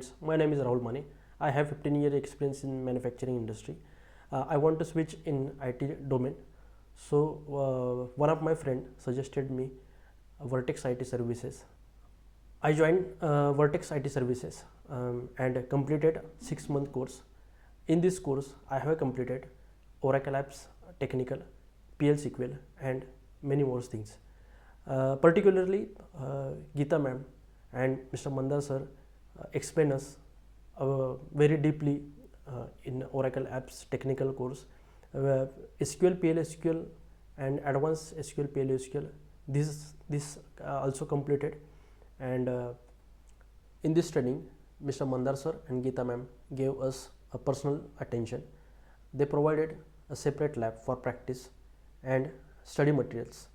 friends, my name is Rahul Mane. I have 15-year experience in manufacturing industry. I want to switch in IT domain. So one of my friend suggested me Vertex IT services. I joined Vertex IT services and completed 6-month course. In this course, I have completed Oracle Apps Technical, PL SQL, and many more things. Particularly, Geeta ma'am and Mr. Mandar sir explain us very deeply in Oracle Apps Technical course. SQL, PL SQL, and Advanced SQL, PL SQL. This also completed, and in this training, Mr. Mandar sir and Geeta ma'am gave us a personal attention. They provided a separate lab for practice and study materials.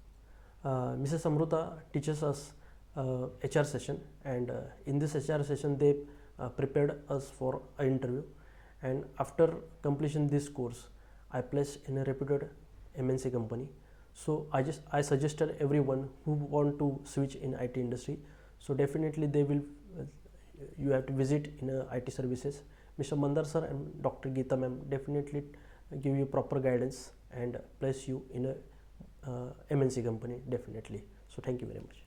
Mrs. Amruta teaches us HR session, and in this HR session they prepared us for an interview, and after completion this course I placed in a reputed MNC company. So I suggested everyone who want to switch in IT industry, so definitely they will you have to visit in IT services. Mr. Mandar sir and Dr. Geeta ma'am definitely give you proper guidance and place you in a MNC company definitely. So thank you very much.